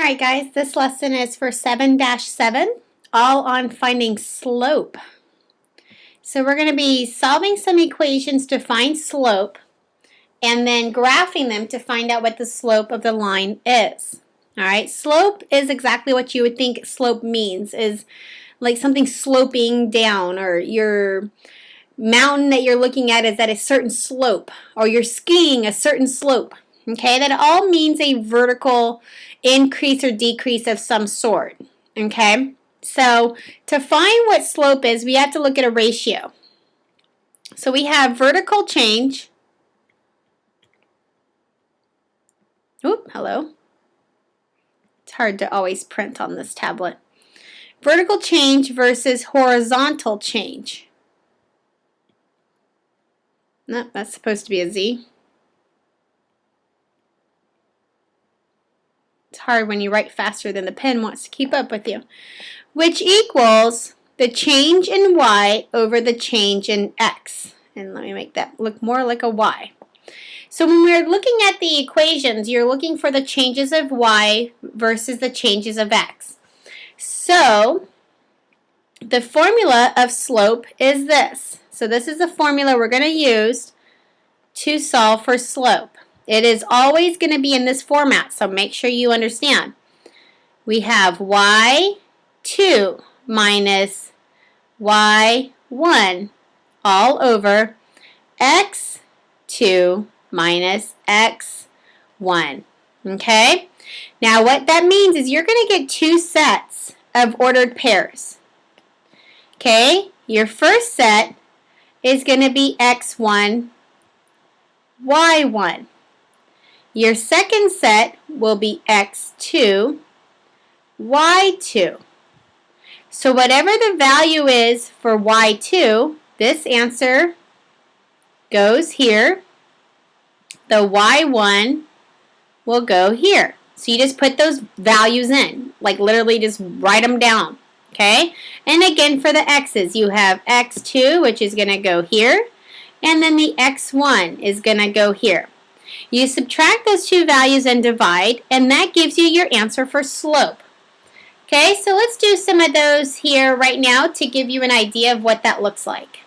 All right, guys, this lesson is for 7-7, all on finding slope. So we're going to be solving some equations to find slope and then graphing them to find out what the slope of the line is. All right, slope is exactly what you would think slope means, is like something sloping down, or your mountain that you're looking at is at a certain slope, or you're skiing a certain slope. Okay, that all means a vertical increase or decrease of some sort. Okay, so to find what slope is, we have to look at a ratio. So we have vertical change. Oop, hello. It's hard to always print on this tablet. Vertical change versus horizontal change. No, that's supposed to be a Z. It's hard when you write faster than the pen wants to keep up with you. Which equals the change in y over the change in x. And let me make that look more like a y. So when we're looking at the equations, you're looking for the changes of y versus the changes of x. So the formula of slope is this. So this is the formula we're going to use to solve for slope. It is always going to be in this format, so make sure you understand. We have y2 minus y1 all over x2 minus x1. Okay? Now what that means is you're going to get two sets of ordered pairs. Okay? Your first set is going to be x1, y1. Your second set will be x2, y2. So whatever the value is for y2, this answer goes here. The y1 will go here. So you just put those values in, like literally just write them down. Okay? And again for the x's, you have x2, which is going to go here, and then the x1 is going to go here. You subtract those two values and divide, and that gives you your answer for slope. Okay, so let's do some of those here right now to give you an idea of what that looks like.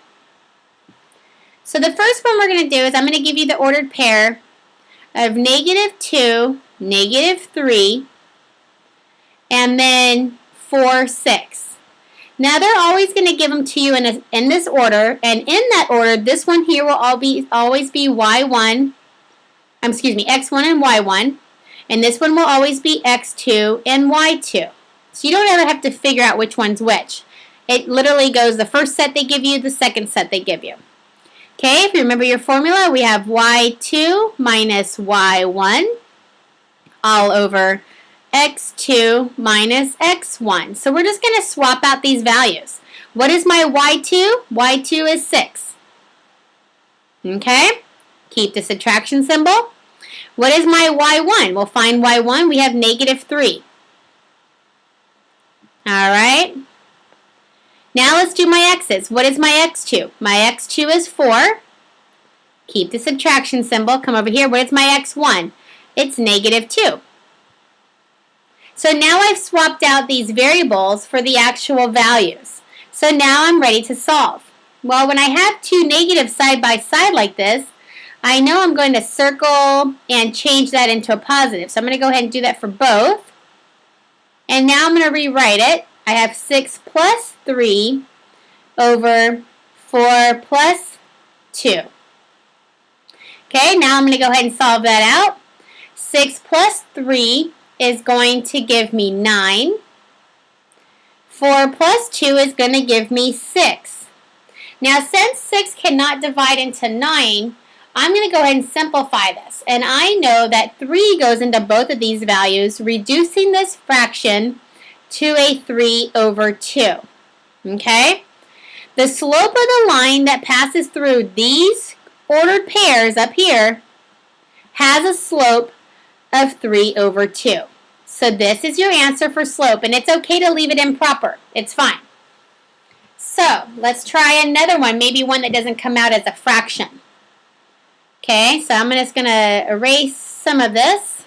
So the first one we're going to do is I'm going to give you the ordered pair of -2, -3, and then 4, 6. Now they're always going to give them to you in this order, and in that order, this one here will always be x1 and y1, and this one will always be x2 and y2. So you don't ever have to figure out which one's which. It literally goes the first set they give you, the second set they give you. Okay, if you remember your formula, we have y2 minus y1 all over x2 minus x1. So we're just going to swap out these values. What is my y2? y2 is 6. Okay, keep the subtraction symbol. What is my y1? We'll find y1. We have -3. All right. Now let's do my x's. What is my x2? My x2 is 4. Keep the subtraction symbol. Come over here. What is my x1? It's -2. So now I've swapped out these variables for the actual values. So now I'm ready to solve. Well, when I have two negatives side by side like this, I know I'm going to circle and change that into a positive. So I'm going to go ahead and do that for both. And now I'm going to rewrite it. I have 6 plus 3 over 4 plus 2. Okay, now I'm going to go ahead and solve that out. 6 plus 3 is going to give me 9. 4 plus 2 is going to give me 6. Now, since 6 cannot divide into 9, I'm going to go ahead and simplify this. And I know that 3 goes into both of these values, reducing this fraction to a 3 over 2. Okay? The slope of the line that passes through these ordered pairs up here has a slope of 3 over 2. So this is your answer for slope, and it's okay to leave it improper. It's fine. So let's try another one, maybe one that doesn't come out as a fraction. Okay, so I'm just going to erase some of this.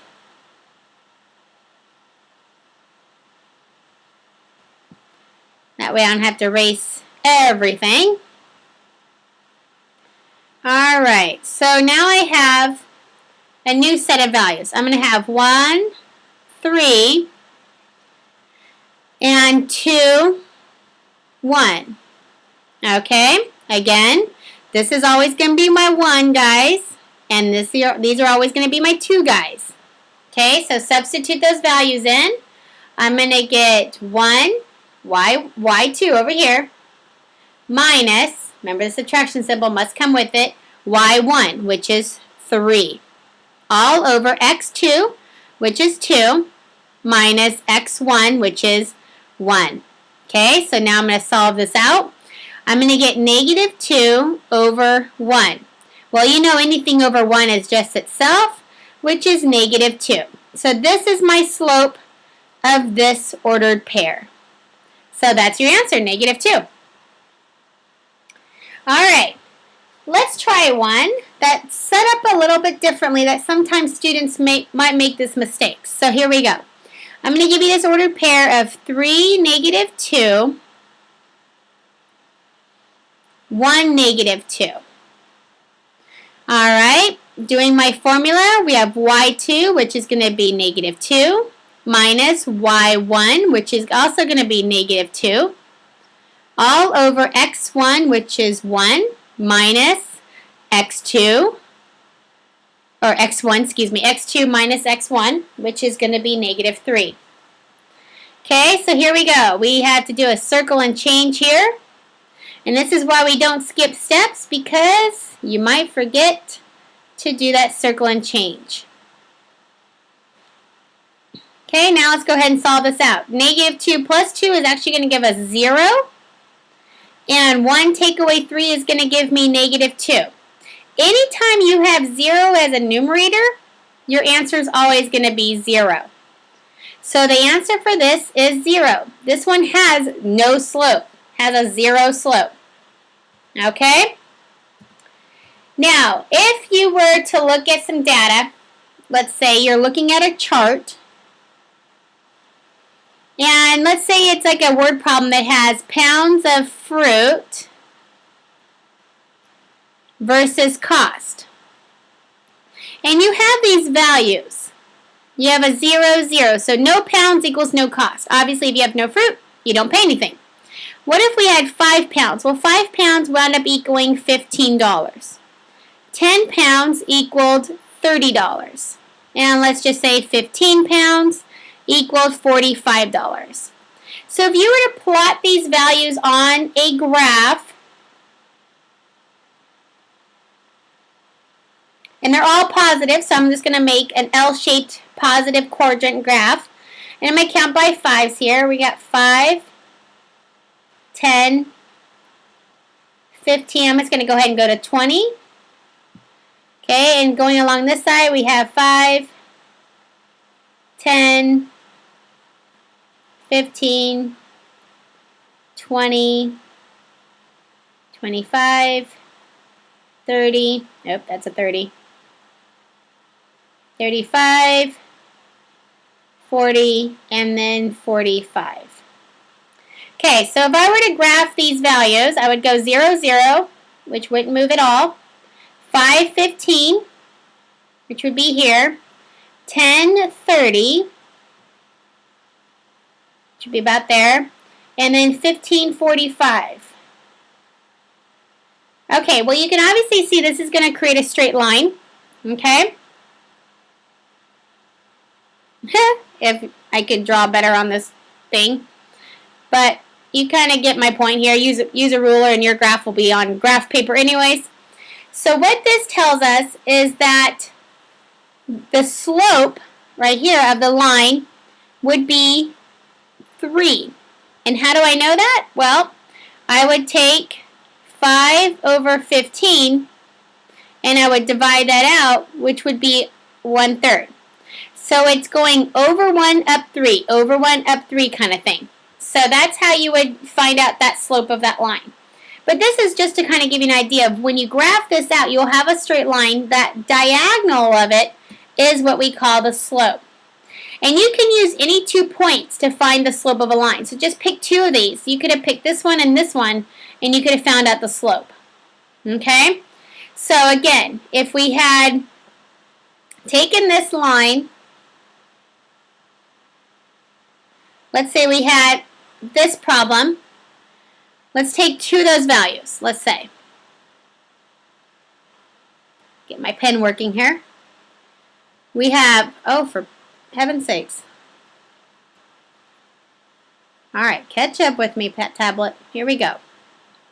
That way I don't have to erase everything. All right, so now I have a new set of values. I'm going to have 1, 3, and 2, 1. Okay, again, this is always going to be my 1, guys, and these are always going to be my 2, guys. Okay, so substitute those values in. I'm going to get 1, y2 over here, minus, remember the subtraction symbol must come with it, y1, which is 3, all over x2, which is 2, minus x1, which is 1. Okay, so now I'm going to solve this out. I'm going to get negative 2 over 1. Well, you know anything over 1 is just itself, which is negative 2. So this is my slope of this ordered pair. So that's your answer, negative 2. All right, let's try one that's set up a little bit differently that sometimes students might make this mistake. So here we go. I'm going to give you this ordered pair of 3, negative 2, 1, negative 2. All right, doing my formula, we have y2, which is going to be negative 2, minus y1, which is also going to be negative 2, all over x1, which is 1, minus x2, or x1, excuse me, x2 minus x1, which is going to be negative 3. Okay, so here we go. We have to do a circle and change here. And this is why we don't skip steps, because you might forget to do that circle and change. Okay, now let's go ahead and solve this out. Negative 2 plus 2 is actually going to give us 0. And 1 take away 3 is going to give me negative 2. Anytime you have 0 as a numerator, your answer is always going to be 0. So the answer for this is 0. This one has no slope, has a 0 slope. Okay? Now, if you were to look at some data, let's say you're looking at a chart, and let's say it's like a word problem that has pounds of fruit versus cost. And you have these values. You have a 0, 0. So no pounds equals no cost. Obviously, if you have no fruit, you don't pay anything. What if we had 5 pounds? Well, 5 pounds wound up equaling $15. 10 pounds equaled $30. And let's just say 15 pounds equaled $45. So if you were to plot these values on a graph, and they're all positive, so I'm just going to make an L-shaped positive quadrant graph. And I'm going to count by 5s here. We got 5, 10, 15. I'm just going to go ahead and go to 20. Okay, and going along this side, we have 5, 10, 15, 20, 25, 30. Nope, that's a 30. 35, 40, and then 45. Okay, so if I were to graph these values, I would go 0, 0, which wouldn't move at all. 5, 15, which would be here. 10, 30, which would be about there. And then 15, 45. Okay, well you can obviously see this is going to create a straight line. Okay? If I could draw better on this thing. But you kind of get my point here. Use a ruler and your graph will be on graph paper anyways. So what this tells us is that the slope right here of the line would be 3. And how do I know that? Well, I would take 5 over 15 and I would divide that out, which would be 1/3. So it's going over 1, up 3, over 1, up 3 kind of thing. So that's how you would find out that slope of that line. But this is just to kind of give you an idea of when you graph this out, you'll have a straight line. That diagonal of it is what we call the slope. And you can use any 2 points to find the slope of a line. So just pick 2 of these. You could have picked this one, and you could have found out the slope. Okay? So again, if we had taken this line, let's say we had this problem. Let's take 2 of those values, let's say. Get my pen working here. We have, oh, for heaven's sakes. All right, catch up with me, pet tablet. Here we go.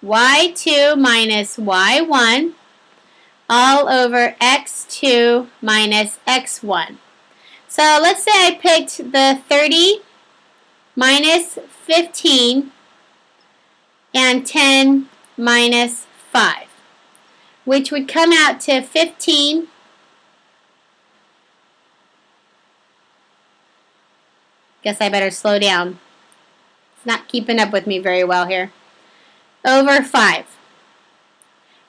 y2 minus y1 all over x2 minus x1. So let's say I picked the 30 minus 15 and 10 minus 5, which would come out to 15 guess I better slow down. It's not keeping up with me very well here. Over 5.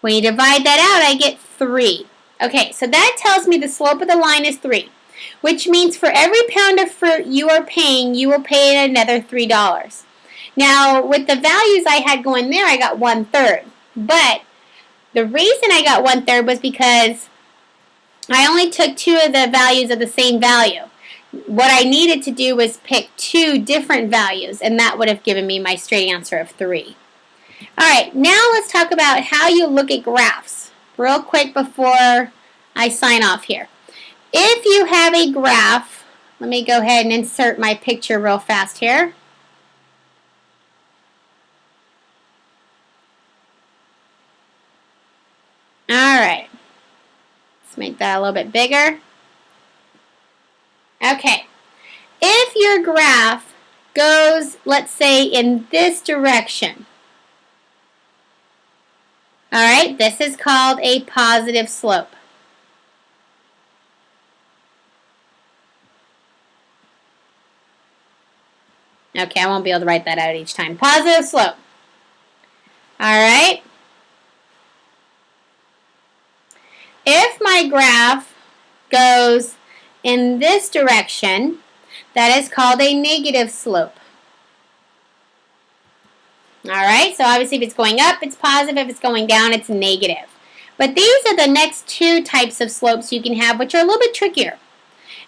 When you divide that out, I get 3. Okay, so that tells me the slope of the line is 3, which means for every pound of fruit you are paying, you will pay another $3. Now, with the values I had going there, I got 1/3. But the reason I got 1/3 was because I only took 2 of the values of the same value. What I needed to do was pick 2 different values, and that would have given me my straight answer of 3. All right, now let's talk about how you look at graphs real quick before I sign off here. If you have a graph, let me go ahead and insert my picture real fast here. All right, let's make that a little bit bigger. Okay, if your graph goes, let's say, in this direction, all right, this is called a positive slope. Okay, I won't be able to write that out each time. Positive slope. All right. If my graph goes in this direction, that is called a negative slope. All right, so obviously if it's going up, it's positive. If it's going down, it's negative. But these are the next 2 types of slopes you can have, which are a little bit trickier.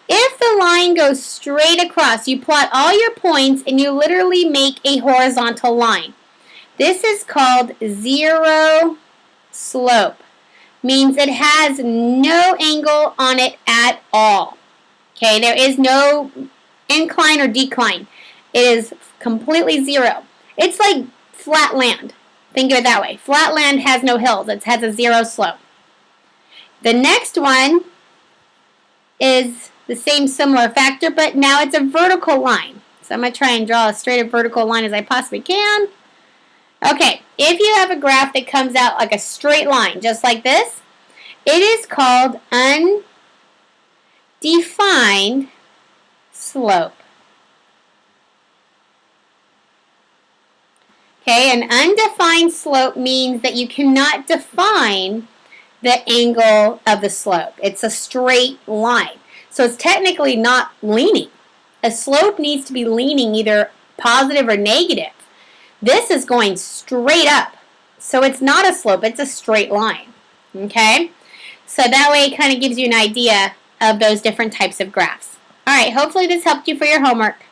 If the line goes straight across, you plot all your points and you literally make a horizontal line. This is called zero slope. Means it has no angle on it at all. Okay, there is no incline or decline. It is completely zero. It's like flat land. Think of it that way. Flat land has no hills. It has a zero slope. The next one is the same similar factor, but now it's a vertical line. So I'm going to try and draw as straight a vertical line as I possibly can. Okay, if you have a graph that comes out like a straight line, just like this, it is called undefined slope. Okay, an undefined slope means that you cannot define the angle of the slope. It's a straight line. So it's technically not leaning. A slope needs to be leaning either positive or negative. This is going straight up. So it's not a slope, it's a straight line. Okay? So that way it kind of gives you an idea of those different types of graphs. All right, hopefully this helped you for your homework.